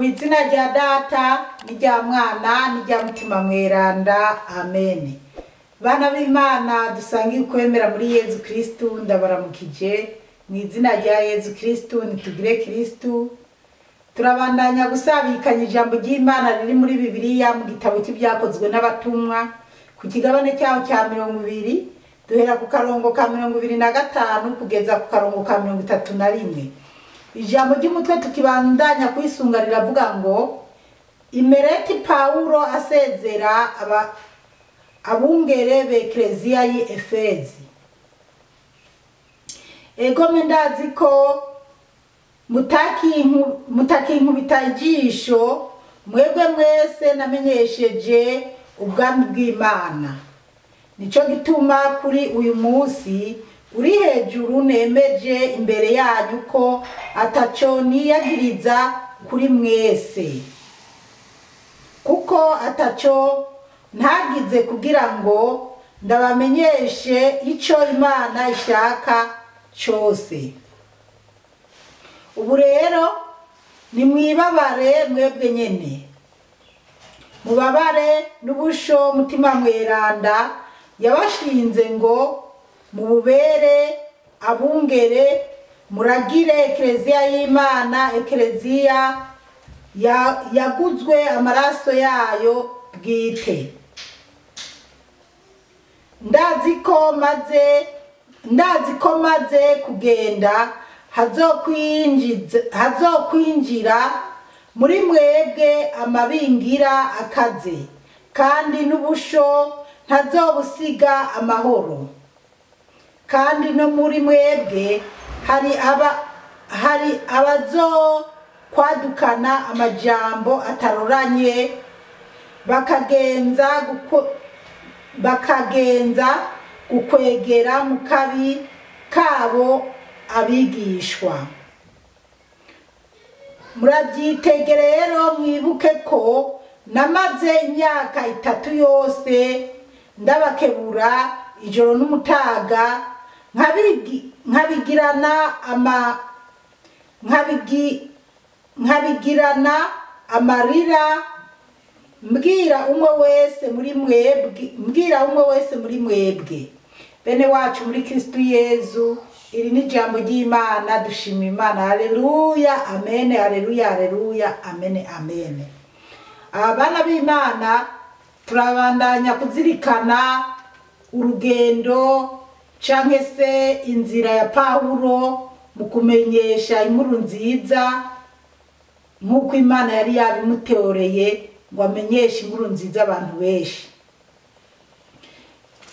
izina rya data n'irya mwana n'irya mutima mweranda amen. Bana b'Imana dusangiye kwemera muri Yezu Kristu, ndabaramukije mu izina rya Yezu Kristu. Nitugire Kristu. Turabandanya gusabikanya ijambo ry'Imana riri muri Bibiliya mu gitabo cy'ibyakozwe n'abatumwa ku kigabane cyaho cya 20, duhera ku karongo ka 25 kugeza ku karongo ka 31. Ijambo ry'umutwe tukibandanya kwisunga riravuga ngo Imereti Paulo asezera abungere b'Ekleziya y'Efezi. Ego mendazi ko mutakinkubita ijisho mwebwe mwese namenyesheje ubwami bw'Imana. Nico gituma kuri uyu munsi uri hejuru nemeje imbere yanyu ko ataco niyagiriza kuri mwese, kuko ataco ntagize kugira ngo ndabamenyeshe ico Imana ishaka cyose. Ubu rero nimwibabare mwebwe nyene, mubabare n'ubusho mutima mweranda yabashinze ngo mububere abungere, muragire Ekleziya y'Imana, Ekleziya yaguzwe amaraso yayo bwite. Ndazi ko maze kugenda hazokwinjira muri mwebwe amabingira akaze, kandi n'ubusho ntazobusiga amahoro. Kandi no muri mwebwe hari abazo kwadukana amajambo ataroranye, bakagenza gukwegera mu kabi kabo abigishwa. Murabyitege rero, mwibuke ko namaze imyaka 3 yose ndabakebura ijoro n'umutaga, nkabigirana amarira, mbwira umwe wese muri mwebwe. Bene wacu muri Kristu Yezu, iri ni jambo ry'Imana. Dushima Imana. Haleluya, amen, haleluya, haleluya, amen, amen. Abana b'Imana, turabandanya kuzirikana urugendo canke se inzira ya Paulo mu kumenyesha inkuru nziza, nk'uko Imana yari yabimuteoreye ngo amenyeshe inkuru nziza abantu benshi.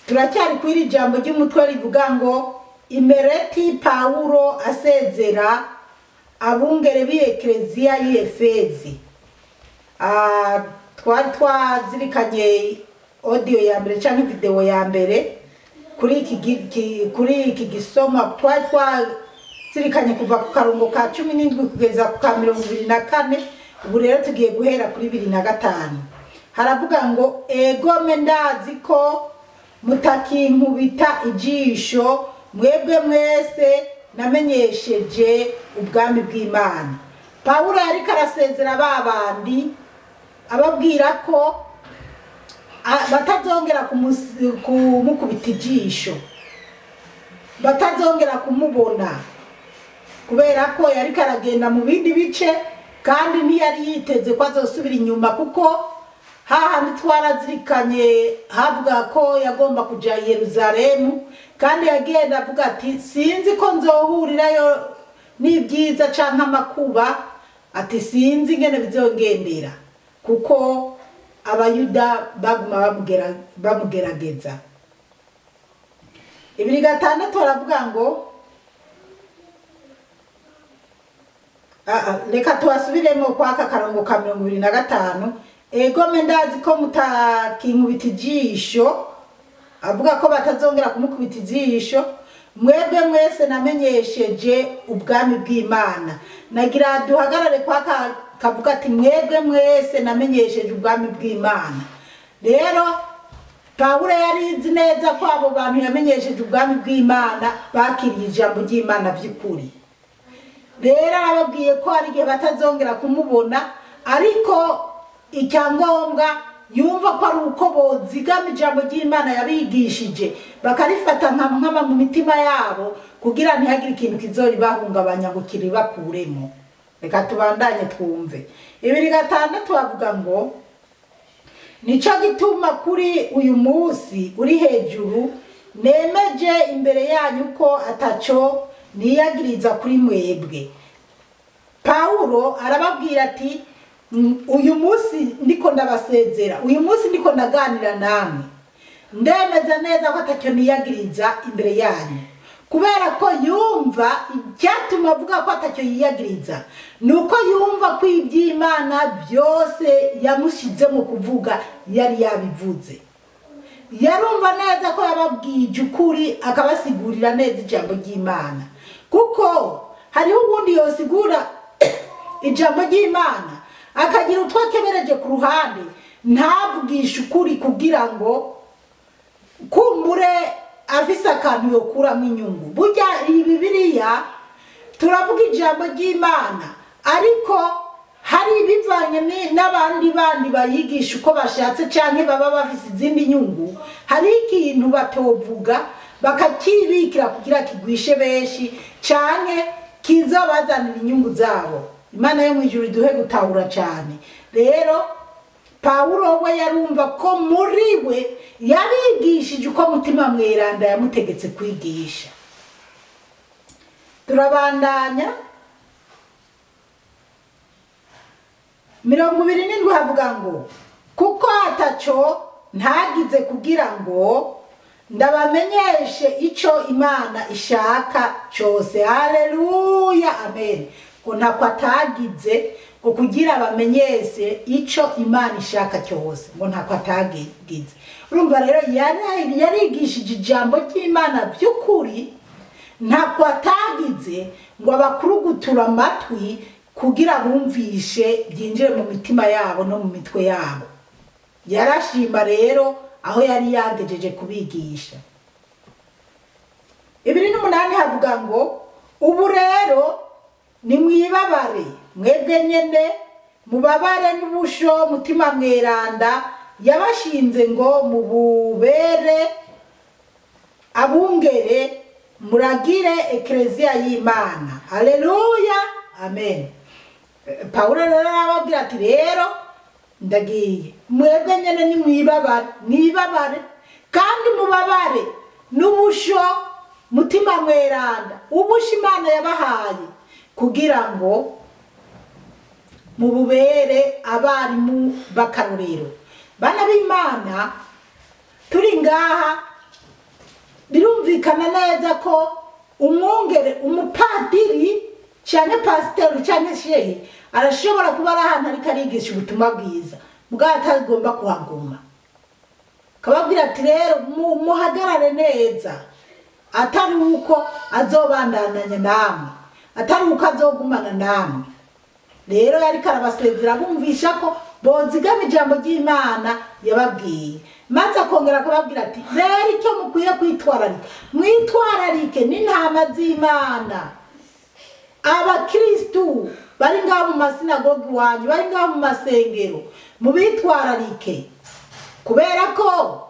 Turacyari kwiri jambo ry'umutwe rivuga ngo Imereti Paulo asezera abungere b'Ekleziya y'Efezi. Twari twazirikanye audio ya mbere canke video ya mbere kuri iki gisoma. Twari twazirikanye kuva ku karongo ka 17 kugeza ku ka 24. Ubu rero tugiye guhera kuri 25. Haravuga ngo ego mendazi ko mutakinkubita ijisho mwebwe mwese namenyesheje ubwami bw'Imana. Paulo yari karasezera babandi ababwira ko batazongera kumukubita ijisho, batazongera kumubona, kubera ko yari karagenda mu bindi bice kandi ntiyari yiteze ko azosubira inyuma, kuko hahandi twarazirikanye havuga ko yagomba kuja Yerusalemu, kandi yagenda avuga ati sinzi ko nzohurirayo n'ibyiza canke amakuba, ati sinzi ingene bizongendera, kuko abayuda baguma bamugerageza. 2:6 baravuga ngo reka tuasubiremo kwa karongo ka 25. Ego mendazi ko mutakinkubita ijisho, avuga ko batazongera kumukubita ijisho, mwebwe mwese namenyesheje ubwami bw'Imana. Nagira duhagarare kwa kavuga ati mwebwe mwese namenyesheje ubwami bw'Imana. Rero Paulo yarizi neza ko abo bantu yamenyesheje ubwami bw'Imana bakiriye ijambo ry'Imana by'ukuri. Rero arababwiye ko ari gihe batazongera kumubona, ariko icyangombwa yumva ko ari uko bozigama ijambo ry'Imana yabigishije bakarifata nkama mu mitima yabo kugira ntihagire ikintu kizoribahungabanya ngo kiribakuremo. Reka tubandanye twumve. 2:6 bavuga ngo nico gituma kuri uyu munsi uri hejuru nemeje imbere yanyu ko ataco niyagiriza kuri mwebwe. Paulo arababwira ati uyu munsi ndiko ndabasezera, uyu munsi ndiko ndaganira namwe, ndemeza neza ko atacyo niyagiriza imbere yanyu, kubera ko yumva icyatuma avuga ko atacyo yiyagiriza nuko yumva ko iby'Imana byose yamushizemo kuvuga yari yabivuze. Yarumva neza ko yababwije ukuri akabasigurira neza ijambo ry'Imana, kuko hariho ubundi yosigura ijambo ry'Imana akagira utwo akebereje ku ruhande ntavugisha ukuri kugira ngo kumbure afise akantu yokuramo inyungu. Burya iyi Bibiliya turavuga ijambo ry'Imana ariko hari ibivanye n'abandi bandi bayigisha uko bashatse canke baba bafise izindi nyungu, hari ikintu batovuga bakakibikira kugira kigwishe benshi canke kizobazanira inyungu zabo. Imana yo mwijuru iduhe gutahura cyane. Rero Paulo we yarumva ko muri we yabigishije uko mutima mweranda yamutegetse kwigisha. Turabandanya 27 havuga ngo kuko ataco ntagize kugira ngo ndabamenyeshe ico Imana ishaka cyose. Haleluya, amen. Ko ntako atagize ngo kugira bamenyese ico Imana ishaka cyose, ngo ntako atagize. Urumva rero yarigishije ijambo ry'Imana by'ukuri, ntako atagize ngo abakurugutura amatwi kugira bumvishe byinjire mu mitima yabo no mu mitwe yabo. Yarashima rero aho yari yagejeje kubigisha. 2:8 havuga ngo ubu rero ni mwibabare mwebwe nyene mubabare n'ubusho mutima mweranda yabashinze ngo mububere abungere muragire eklezia y'Imana. Haleluya, amen. Paulo rero arababwira ati rero ndagiye mwebwe nyene ni mwibabare kandi mubabare n'ubusho mutima mweranda, ubusho Imana yabahaye kugira ngo mububere abarimu bakarorero. Bana b'Imana turi ngaha birumvikana neza ko umwungere, umupadiri cyane pasiteri cyane shehe arashobora kuba ari ahantu ariko arigisha ubutumwa bwiza mugabo atagomba kuhaguma. Kababwira ati rero muhagarare neza, atari uko azobandanya namwe, atari uko azogumana namwe. Rero yari karabasezera bumvisha ko bozigama ijambo ry'Imana yababwiye, maze akongera akababwira ati rero icyo mukwiye kwitwararika, mwitwararike n'intama z'Imana. Abakristu bari ngaho mu masinagogi wanyu, bari ngaho mu masengero, mubitwararike, kubera ko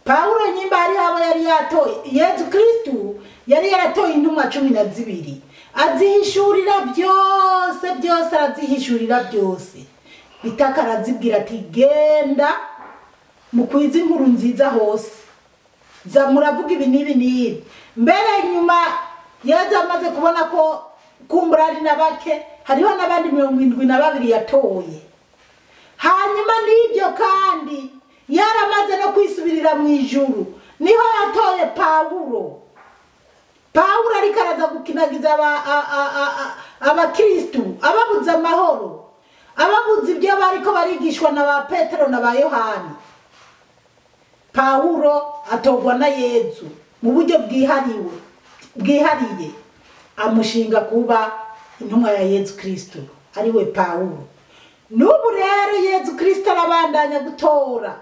Paulo nyimba ari abo yari yatoye. Yesu Kristu yari yaratoye intumwa 12, azihishurira byose arazihishurira byose. Bitaka arazibwira ati genda mukwiza inkuru nziza hose, za muravuga ibi n'ibi. Mbere nyuma Yesu amaze kubona ko kumbura ari nabake, hariho n'abandi 72 yatoye. Hanyuma n'ibyo kandi yaramaze no kwisubirira mu ijuru, niho yatoye Paulo. Paulo ariko araza gukinagiza abakristu, ababuza amahoro, ababuza ibyo bariko barigishwa na ba Petero na ba Yohani. Paulo atogwa na Yesu mu buryo bwihariye amushinga kuba intumwa ya Yesu Kristo, ari we Paulo. N'ubu rero Yesu Kristo arabandanya gutora,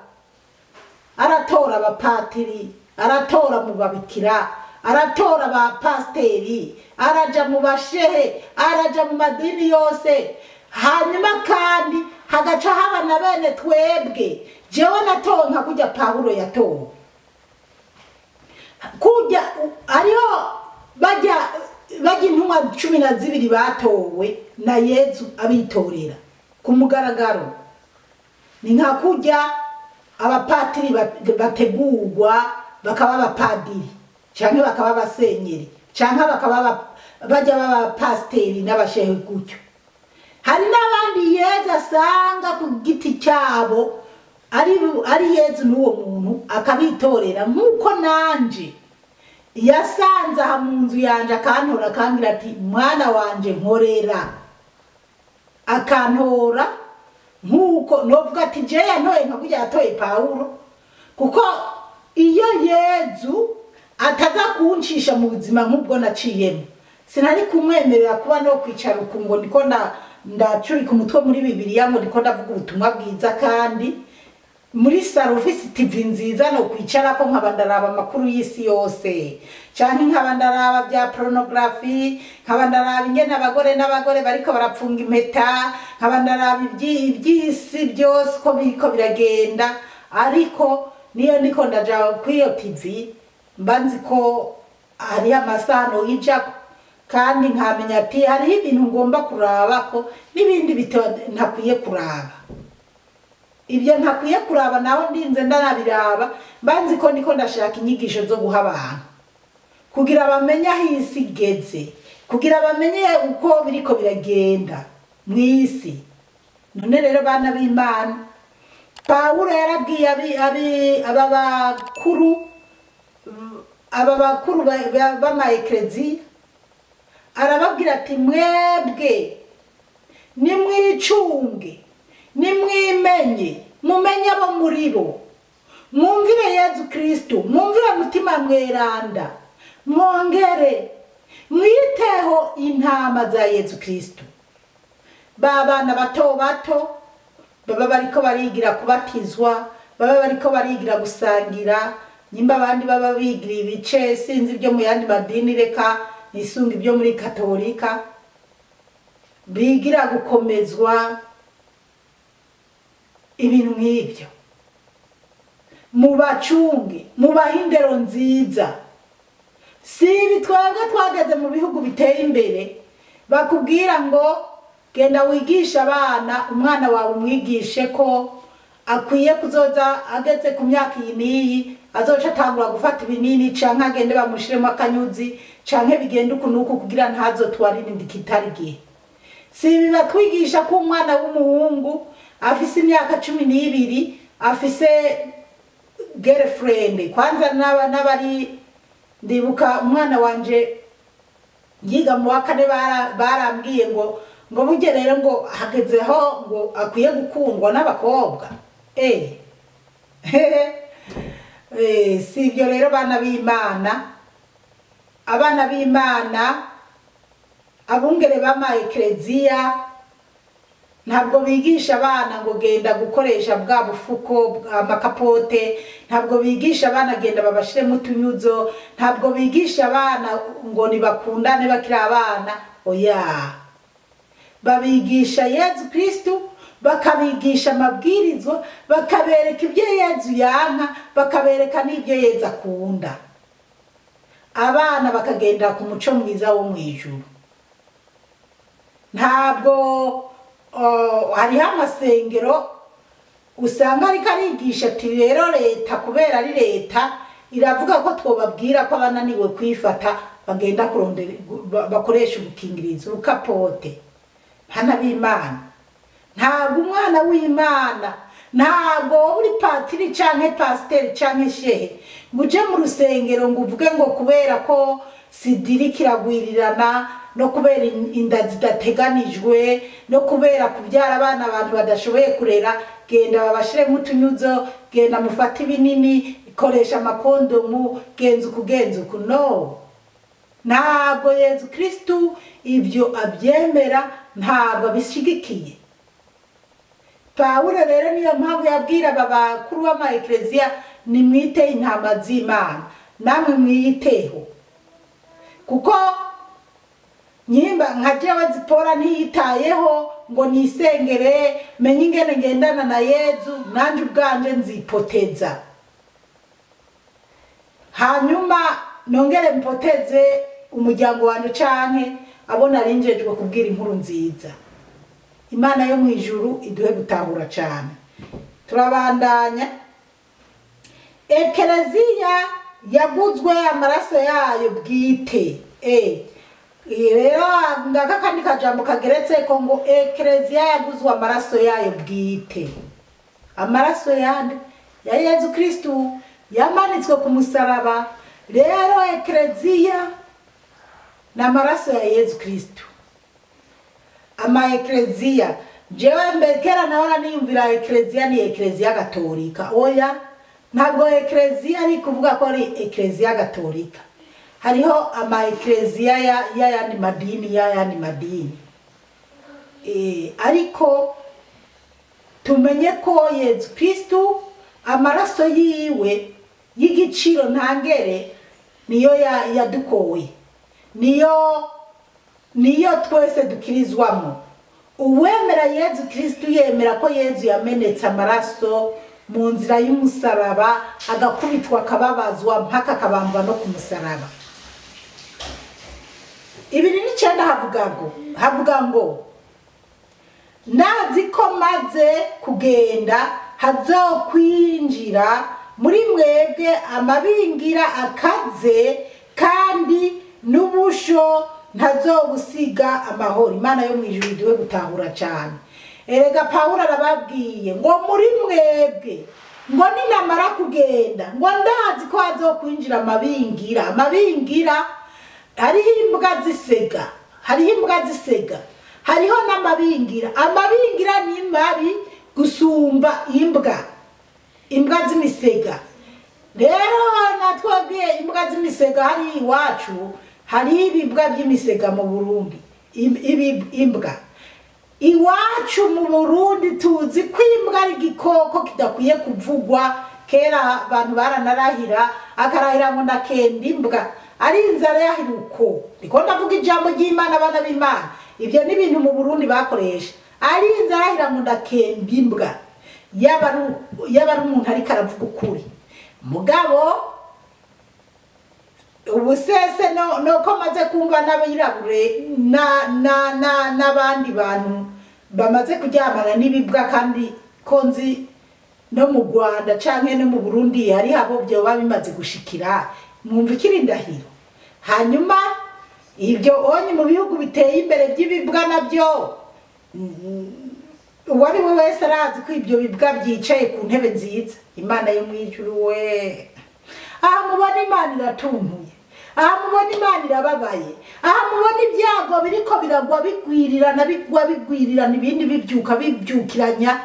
aratora abapatiri, aratora mu babikira, aratora ba pasteri, araja mu bashehe, araja mu madini yose, hanyuma kandi hagaca haba na bene twebwe jewe natonka kujya Pawulo yatowe kujya ariho bajya intumwa 12 batowe na Yezu abitorera ku mugaragaro. Ni nka kujya abapatiri bategurwa bakaba abapadiri canke bakaba abasenyeri canke bakaba bajya b'abapasteri n'abashehe gutyo. Hari n'abandi Yezu asanga ku giti cyabo ari Yezu n'uwo muntu akabitorera nk'uko nanje yasanze aha mu nzu yanje akantora akambwira ati mwana wanje nkorera, akantora nk'uko novuga ati je yantoye nka kujya yatoye Pawulo, kuko iyo Yezu ataza kuncisha mu buzima nk'ubwo naciyemo sinari kumwemerera kuba no kwicara uku ngo ndiko ndacurika umutwe muri Bibiliya ngo ndiko ndavuga ubutumwa bwiza, kandi muri saro office TV nziza no kwicara ko nkabandaraba amakuru y'isi yose canke nkabandaraba bya pornography, nkabandaraba ingene abagore n'abagore bariko barapfunga impeta, nkabandaraba iby'isi byose ko biriko biragenda. Ariko niyo niko ndaja kwiyo TV mbanzi ko ari amasano y'ijako, kandi nkamenya ati hari ibintu ngomba kuraba ko n'ibindi ntakwiye kuraba. Ibyo ntakwiye kuraba naho ndinze ndanabiraba mbanzi ko niko ndashaka inyigisho zo guha abantu kugira bamenye aho isi igeze, kugira bamenye uko biriko biragenda mu isi. None rero bana b'Imana, Pawulo yarabwiye aba bakuru b'ama ekleziya arababwira ati mwebwe nimwicunge nimwimenye mumenye abo muri bo, mwumvire Yezu Kristo, mwumvire mutima mweranda, mwongere mwiteho intama za Yezu Kristo. Babana bato bato baba bariko barigira kubatizwa, baba bariko barigira gusangira, nimba abandi baba bigira ibice sinzi byo mu yandi madini, reka nisunga ibyo muri Katolika bigira gukomezwa ibintu nk'ibyo. Mubacunge, mubahindero nziza. Si bitwebwe twageze mu bihugu biteye imbere bakubwira ngo genda wigisha abana, umwana wawe umwigishe ko akwiye kuzoza ageze ku myaka iyi n'iyi azoca atangura gufata ibinini canke agende bamushiremo akanyuzi canke bigenda uku nuku kugira ntazotwarire indikitari gihe. Si bibatwigisha ko umwana w'umuhungu afise imyaka 12 afise girlfriend. Kwanza n'abari ndibuka umwana wanje yiga mu wakane barambwiye ngo burye rero ngo hagezeho ngo akwiye gukundwa n'abakobwa. Si ibyo rero bana b'Imana, abana b'Imana abungere b'ama ekleziya ntabwo bigisha abana ngo genda gukoresha bwa bufuko amakapote, ntabwo bigisha abana genda babashiremo utunyuzo, ntabwo bigisha abana ngo nibakundane bakiri abana. Oya, babigisha Yezu Kristo, bakabigisha amabwirizwa, bakabereka ibyo Yezu yanka, bakabereka n'ibyo Yezu akunda. Abana bakagendera ku muco mwiza wo mwijuru. Ntabwo hariho amasengero usanga ariko arigisha ati rero leta kubera ari leta iravuga ko twobabwira ko abananiwe kwifata bagenda kurondera bakoresha ubukingirizo urukapote. Hana b'Imana, ntabwo umwana w'Imana, ntabwo uri patiri canke pasiteri canke shehe muje mu rusengero ngo uvuge ngo kubera ko sidiri kiragwirirana, no kubera inda zidateganijwe, no kubera kubyara abana abantu badashoboye kurera genda babashiremo utunyuzo, genda mufata ibinini, koresha amakondomu, genza uku. No, ntabwo Yezu Kristo ibyo abyemera, ntabwo abishigikiye. Pawulo rero niyo mpamvu yabwira abakuru b'ama ekleziya nimwite intama z'Imana, namwe mwiyiteho, kuko nyimba nka jewe Zipora ntiyitayeho ngo nisengere menye ingene ngendana na Yezu nanje ubwanje nzipoteza hanyuma nongere mpoteze umuryango wanje canke abona arinjejwe kubwira inkuru nziza. Imana yo mwijuru iduhe gutahura cyane. Turabandanya. Ekleziya yaguzwe amaraso yayo bwite. Rero ngaka kandi kajambo kageretse ko ngo ekleziya yaguzwe amaraso yayo bwite. Amaraso yande ya Yezu Kristu yamanitswe ku musaraba. Rero ekleziya na amaraso ya Yezu Kristu. Ama ekleziya jewe mbekera naona niyumvira ekleziya ni ekleziya gatolika. Oya, ntabwo ekleziya ari kuvuga ko ari ekleziya gatolika. Hariho ama ekleziya yandi madini. Ariko tumenye ko Yezu Kristu amaraso yiwe y'igiciro ntangere niyo yadukowe. Niyo twese dukirizwamo. Uwemera Yezu Kristu yemera ko Yezu yamenetse amaraso mu nzira y'umusaraba agakubitwa akababazwa mpaka akabambwa no ku musaraba. 2:9 havuga ngo nazi ko maze kugenda hazokwinjira muri mwebwe amabingira akaze kandi n'ubusho ntazobusiga amahoro. Imana yo mwijuru iduhe gutahura cyane. Erega Pawulo arababwiye ngo muri mwebwe ngo ninamara kugenda ngo ndazi ko hazokwinjira amabingira hariho imbwa zisega hariho n'amabingira. Amabingira ni mabi gusumba imbwa z'imisega. Rero natwabwiye imbwa z'imisega hari iwacu hari ibibwa by'imisega mu Burundi. Imbwa iwacu mu Burundi tuzi ko imbwa ari igikoko kidakwiye kuvugwa. Kera abantu baranarahira akarahira ngo ndakenda imbwa ari inzara yahiruko. Niko ndavuga ijambo ry'Imana abana b'Imana. Ibyo ni ibintu mu Burundi bakoresha. Ari inzara yahira ngo ndakenda imbwa. Yaba ari umuntu ariko aravuga ukuri. Mugabo ubusese no ko maze kumva n'abirabure n'abandi bantu bamaze kuryamana n'ibibwa kandi konzi no mu Rwanda canke no mu Burundi hari abo byo babimaze gushikira. Mwumva ikirindahiro. Hanyuma ibyo onye mu bihugu biteye imbere by'ibibwa nabyo uwari we wese arazi ko ibyo bibwa byicaye ku ntebe nziza. Imana yo mwijuru we. Aha mubona Imana iratuntuye. Aha mubona Imana irababaye. Aha mubona ibyago biriko biragwa bigwirirana ibindi bibyukiranya.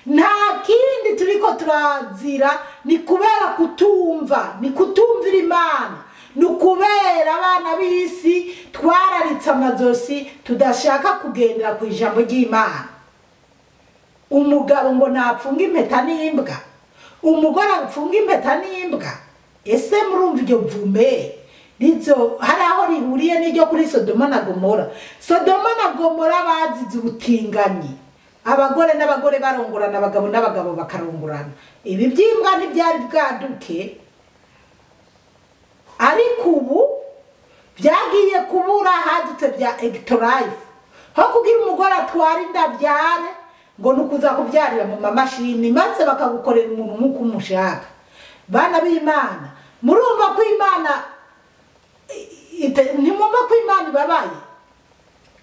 Nta kindi turiko turazira ni kubera kutumva, ni kutumvira Imana. Nukubera abana b'isi twararitse amazosi tudashaka kugendera ku ijambo ry'Imana. Umugabo ngo napfunga impeta n'imbwa. Umugore apfunga impeta n'imbwa. Ese murumva iryo vume nizo hari aho rihuriye n'iryo kuri Sodoma na Gomora. Sodoma na Gomora bazize ubutinganyi. Abagore n'abagore barongorana, abagabo n'abagabo bakarongorana. Ibi by'imbwa ntibyari bwaduke. Ariko ubu byagiye kubura hadutse bya ectolife. Ho kugira umugore atwara indabyare ngo nukuza kubyarira mu mamashini maze bakagukorera umuntu nkuko umushaka. Bana b'Imana murumva ko Imana ntimumva ko Imana ibabaye.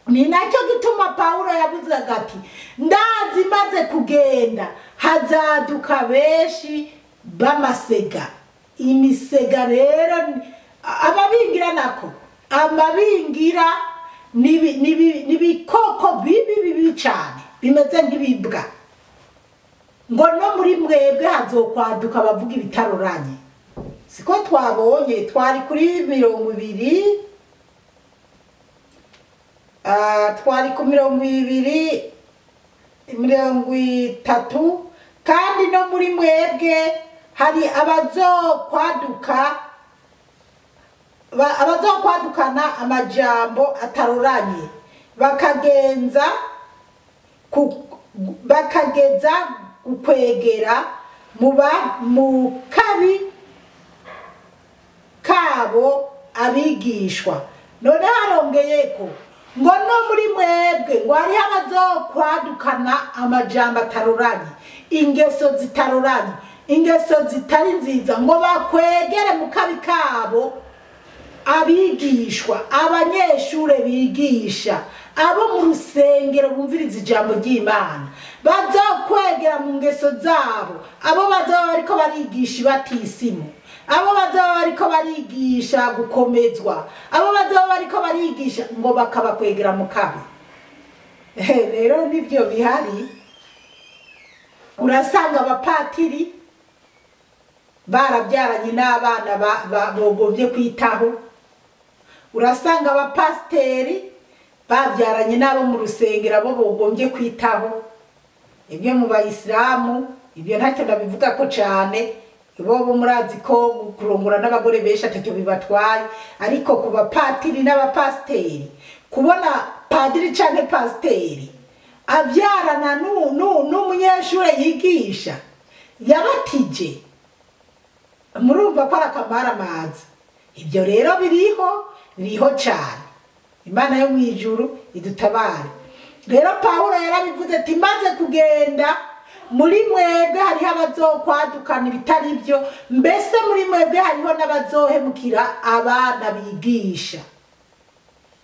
Ni nacyo gituma Pawulo yavuze ati ndazi maze kugenda hazaduka benshi b'amasega. Imisega rero amabingira nako amabingira nibikoko bibi cyane bimeze nk'ibibwa. Ngo no muri mwebwe hazokwaduka bavuga ibitaroranye. Siko twabonye twari kuri 200 twari ku 230 kandi no muri mwebwe hari abazokwaduka abazokwadukana amajambo ataroranye bakageza gukwegera mu kabi kabo abigishwa. None harongeyeko ngo no muri mwebwe ngo hariho abazokwadukana amajambo ataroranye, ingeso zitaroranye, ingeso zitari nziza, ngo bakwegere mu kabi kabo abigishwa, abanyeshure bigisha, abo mu rusengero bumviriza ijambo ry'Imana, bazokwegera mu ngeso zabo, abo bazoba bariko barigisha batisimu, abo bazoba bariko barigisha gukomezwa, abo bazoba bariko barigisha ngo bakabakwegera mu kabi. Rero nibyo bihari. Urasanga abapatiri barabyaranye n'abana bogombye kwitaho, urasanga abapasiteri babyaranye n'abo mu rusengero abo bogombye kwitaho. Ibyo mu bayisilamu ibyo ntacyo ndabivuga ko cyane, bo murazi ko kurongora n'abagore benshi atacyo bibatwaye, ariko ku bapatiri n'abapasiteri, kubona padiri cyangwa pasiteri abyarana n'umunyeshure yigisha yabatije, murumva ko arakamara amazi. Ibyo rero biriho cyane. Imana yo mu ijuru idutabare. Rero Pawulo yarabivuze ati maze kugenda muri mwebwe hariho abazokwadukana ibitari byo, mbese muri mwebwe hariho n'abazohemukira abana bigisha.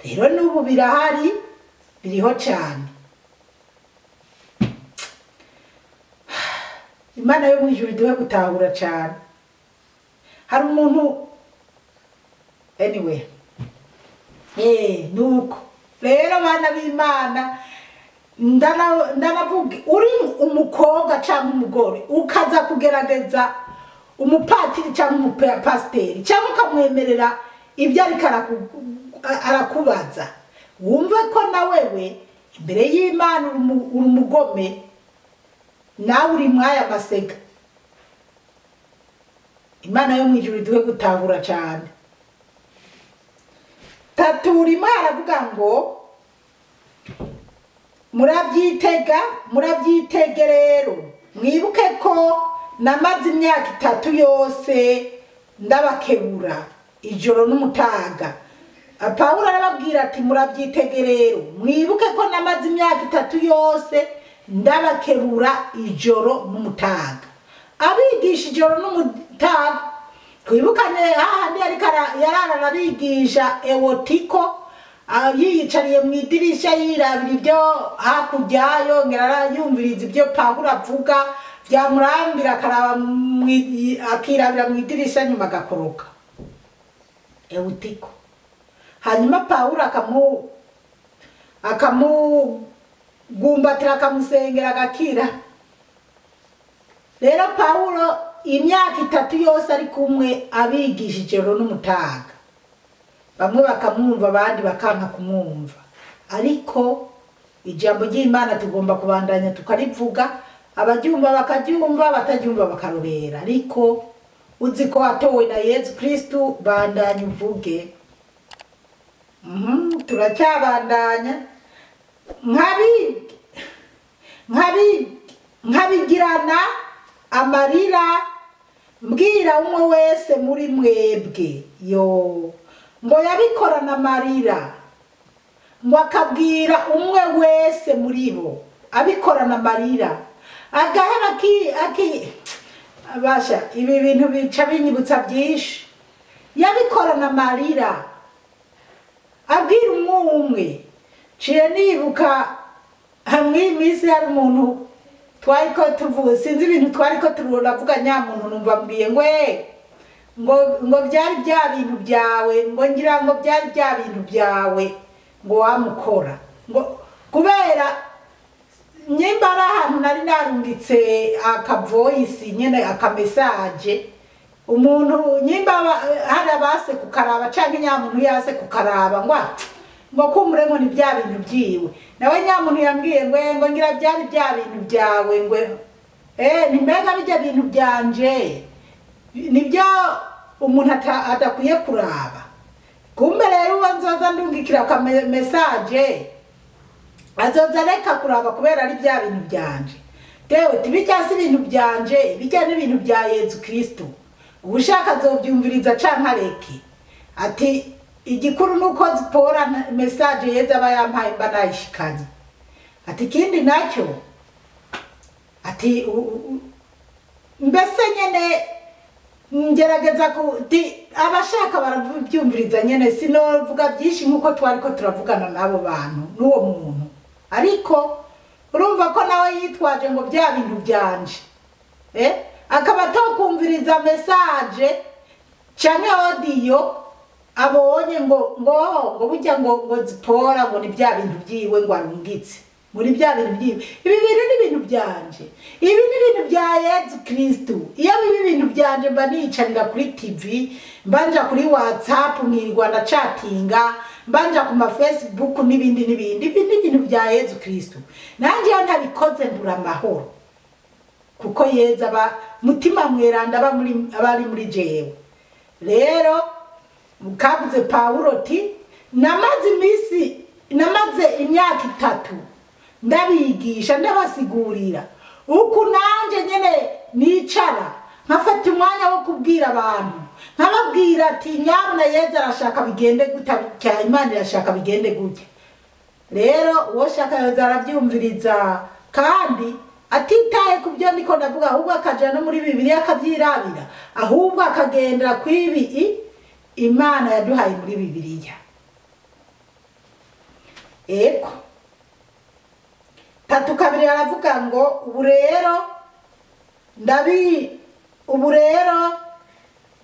Rero n'ubu birahari, biriho cyane. Imana yo mu ijuru iduhe gutahura cyane. Hari umuntu anyway, nuko rero bana b'Imana, ndanavuga uri umukobwa cyangwa umugore ukaza kugerageza umupatiri cyangwa umupasiteri cyangwa ukamwemerera ibyo ariko arakubaza, wumve ko na wewe imbere y'Imana uri umugome, nawe uri mwaya masega. Imana yo mu ijuru iduhe gutahura cyane. Taturimo aravuga ngo murabyitege rero, mwibuke ko namaze imyaka 3 yose ndabakebura ijoro n'umutaga. Pawulo arababwira ati murabyitege rero, mwibuke ko namaze imyaka 3 yose ndabakebura ijoro n'umutaga. Abigisha ijoro n'umutaga, twibukane hahandi yarara abigisha Ewotiko, yiyicariye mu idirisha yirabira ibyo hakurya, yongera yumviriza ibyo Pawulo avuga, byamurambira akirabira mu idirisha nyuma agakoroka. Ewotiko. Hanyuma Pawulo akamugumbatira akamusengera agakira. Rero Pawulo imyaka 3 yose ari kumwe abigisha ijoro n'umutaga, bamwe bakamwumva abandi bakanka kumwumva, ariko ijambo ry'Imana tugomba kubandanya tukarivuga, abaryumva bakaryumva, bataryumva bakarorera. Ariko uzi ko atowe na Yesu Kristo, bandanya uvuge. Turacyabandanya. nkabigirana amarira, mbwira umwe wese muri mwebwe ngo yabikorana amarira, ngo akabwira umwe wese muri bo abikorana amarira, agaheba abasha ibi bintu bica binyibutsa byinshi. Yabikorana amarira abwira umwe. Ciye nibuka hamwe imisi hari umuntu twariko tuvuga, sinzi ibintu twariko turavuga, nyamuntu numva mbwiye ngo byari bya bintu byawe, ngo ngira ngo byari bya bintu byawe ngo wamukora, ngo kubera nyimba ari ahantu nari narungitse akavoice nyene akamesaje, umuntu nyimba hari abase kukaraba canke nyamuntu yase kukaraba, ngo kumure ngo ni bya bintu byiwe, nawe nyamuntu yambwiye ngo ngira byari bya bintu byawe, ngo ni mbega bijya bintu byanje nibyo umuntu adakwiye kuraba. kumbe rero uwo nzoza ndungikira ka message azoza reka kuraba kubera ari bya bintu byanje tewe tibicyasi ibintu byanje bijya n'ibintu bya Yezu Kristo ubushaka zobyumviriza canka reke ati igikuru nuko zipora message yeza bayampaye mba nayishikanye ati kindi nacyo ati mbese nyene ngerageza kuti abashaka baravyumviriza nyene sinovuga byinshi nkuko twariko turavugana nabo bantu n'uwo muntu ariko urumva ko nawe yitwaje ngo bya bintu byanje akaba tokumviriza message canke audio abonye ngo burya ngo zipora ngo ni bya bintu byiwe ngo arungitse muri bya bintu byiwe ibi bintu ni ibintu byanje ibi ni ibintu bya Yezu Kristo iyo ibi bintu byanje mba nicarira kuri TV mbanja kuri WhatsApp mwirwa na chattinga mbanja ku ma Facebook n'ibindi ibi ni ibintu bya Yezu Kristo nanje ntabikoze mbura amahoro kuko Yezu aba mutima mweranda abari muri jewe rero mukabuze Paulo ti namaze imyaka 3 ndabigisha ndabasigurira uku nanje nyene nicara nkafata umwanya wo kubwira abantu nkababwira ati nyabuna Yezu arashaka bigende gutya Imana irashaka bigende gutya rero uwo shaka Yezu arabyumviriza kandi atitaye kubyo niko ndavuga ahubwo akaja no muri Bibiliya akavyirabira ahubwo akagendera kwibi Imana yaduhaye muri Bibiliya eko tatu kabiri aravuga ngo ubu rero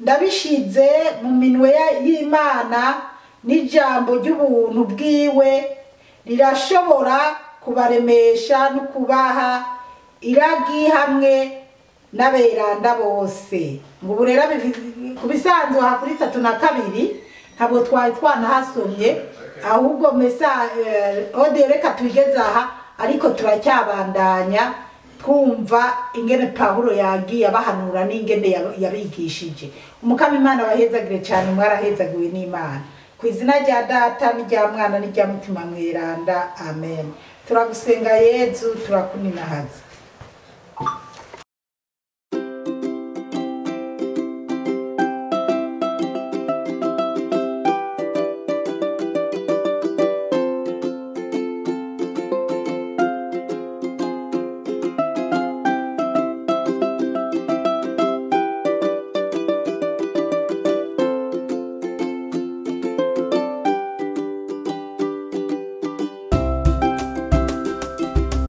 ndabishize mu minwe y'Imana n'ijambo ry'ubuntu bwiwe rirashobora kubaremesha no kubaha iragi hamwe n'aberanda bose ngo ubu rero kubisanzwe aha kuri 32 ntabwo twari twanahasomye ahubwo reka tubigeze aha ariko turacyabandanya twumva ingene Paulo yagiye abahanura n'ingene yabigishije umukama Imana bahezagire cyane mwarahezagiwe n'Imana ku izina rya Data n'irya Mwana n'irya Mutima Mweranda amen turagusenga Yezu turakuninahaza